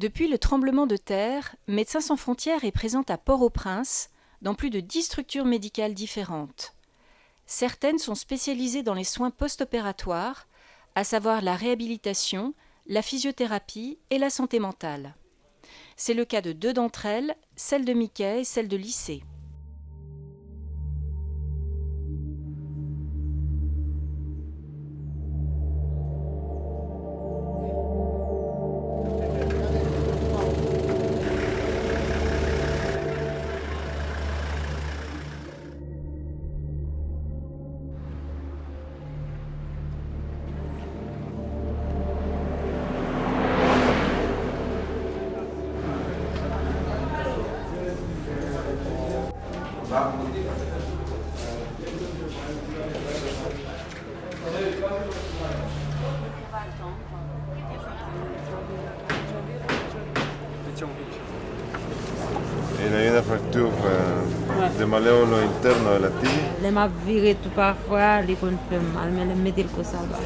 Depuis le tremblement de terre, Médecins sans frontières est présente à Port-au-Prince, dans plus de 10 structures médicales différentes. Certaines sont spécialisées dans les soins post-opératoires, à savoir la réhabilitation, la physiothérapie et la santé mentale. C'est le cas de 2 d'entre elles, celle de Mickey et celle de Lycée. Il a eu une fracture de malléolo interno de la tibia. Elle m'a viré tout parfois, elle fait mal, mais elle me dit que ça va.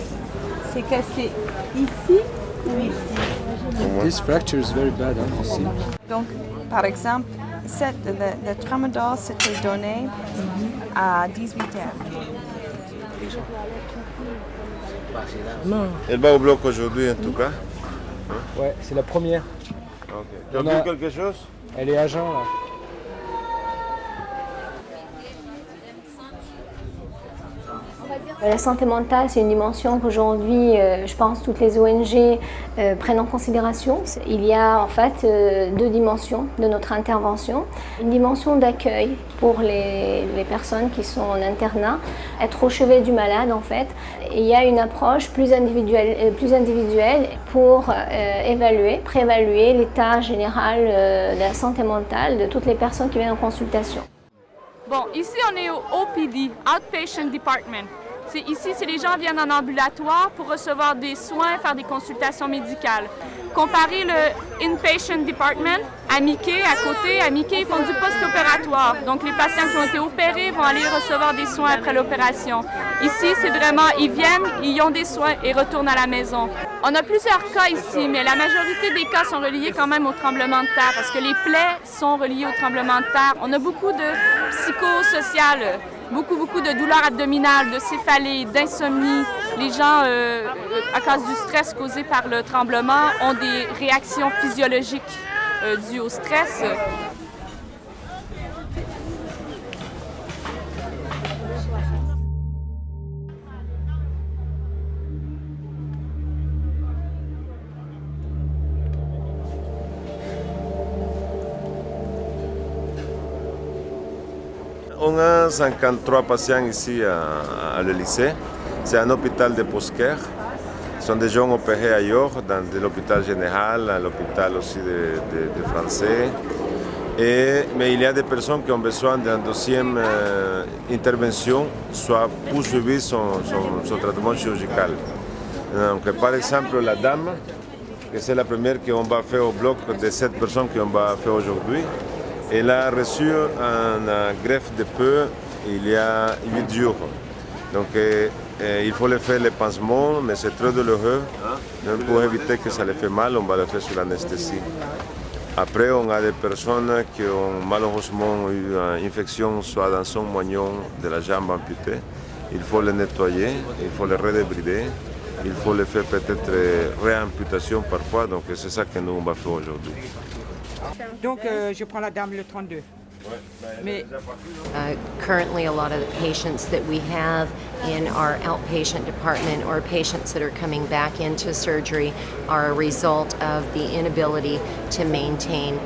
C'est cassé ici ou ici? This fracture is very bad, ici. Donc, par exemple, le tramadol s'était donné à 18 heures. Non. Elle va au bloc aujourd'hui en tout cas. Ouais, c'est la première. Ok. Tu as On vu a- quelque chose? Elle est à jeun, là. La santé mentale, c'est une dimension qu'aujourd'hui, je pense, toutes les ONG prennent en considération. Il y a en fait 2 dimensions de notre intervention. Une dimension d'accueil pour les personnes qui sont en internat, être au chevet du malade en fait. Et il y a une approche plus individuelle pour préévaluer l'état général de la santé mentale de toutes les personnes qui viennent en consultation. Bon, ici, on est au OPD, Outpatient Department. Ici, les gens viennent en ambulatoire pour recevoir des soins, faire des consultations médicales. Comparez le Inpatient Department à Mickey, à côté. À Mickey, ils font du post-opératoire. Donc, les patients qui ont été opérés vont aller recevoir des soins après l'opération. Ici, c'est vraiment, ils viennent, ils ont des soins et retournent à la maison. On a plusieurs cas ici, mais la majorité des cas sont reliés quand même au tremblement de terre parce que les plaies sont reliées au tremblement de terre. On a beaucoup de psychosocial, beaucoup de douleurs abdominales, de céphalée, d'insomnie. Les gens, à cause du stress causé par le tremblement, ont des réactions physiologiques dues au stress. On a 53 patients ici à l'Élysée. C'est un hôpital de post-care. Ce sont des gens opérés ailleurs, dans l'hôpital général, à l'hôpital aussi de français. Mais il y a des personnes qui ont besoin d'une deuxième intervention, soit pour suivre son traitement chirurgical. Donc, par exemple, la dame, que c'est la première qu'on va faire au bloc de 7 personnes qu'on va faire aujourd'hui, elle a reçu une greffe de peau il y a 8 jours. Donc il faut le faire le pansement, mais c'est très douloureux. Donc, pour éviter que ça le fait mal, on va le faire sous l'anesthésie. Après, on a des personnes qui ont malheureusement eu une infection, soit dans son moignon de la jambe amputée. Il faut le nettoyer, il faut le redébrider, il faut le faire peut-être réamputation parfois. Donc c'est ça que nous on va faire aujourd'hui. Donc, je prends la dame le 32. Mais Currently, a lot of the patients that we have in our outpatient department or patients that are coming back into surgery are a result of the inability to maintain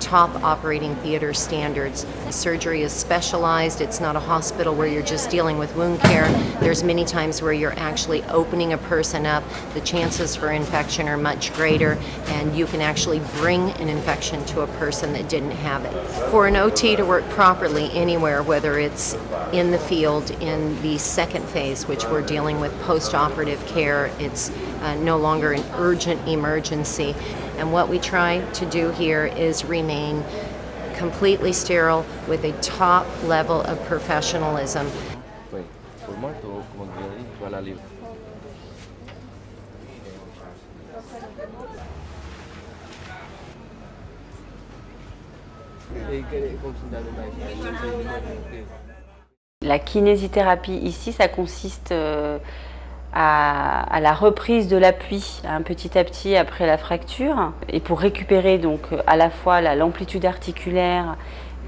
top operating theater standards. Surgery is specialized. It's not a hospital where you're just dealing with wound care. There's many times where you're actually opening a person up. The chances for infection are much greater, and you can actually bring an infection to a person that didn't have it. For an OT to work properly anywhere, whether it's in the field in the second phase, which we're dealing with post-operative care, it's no longer an urgent emergency. And what we try to do here is remain completely sterile with a top level of professionalism. Oui. Pour moi, tu vas la livre. La kinésithérapie ici, ça consiste à la reprise de l'appui petit à petit après la fracture et pour récupérer donc à la fois l'amplitude articulaire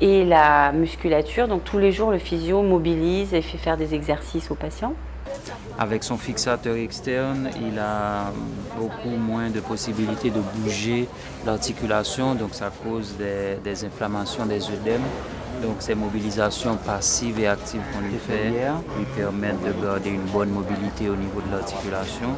et la musculature. Donc tous les jours, le physio mobilise et fait faire des exercices aux patients. Avec son fixateur externe, il a beaucoup moins de possibilités de bouger l'articulation, donc ça cause des inflammations des œdèmes. Donc ces mobilisations passives et actives qu'on lui fait lui permettent de garder une bonne mobilité au niveau de l'articulation.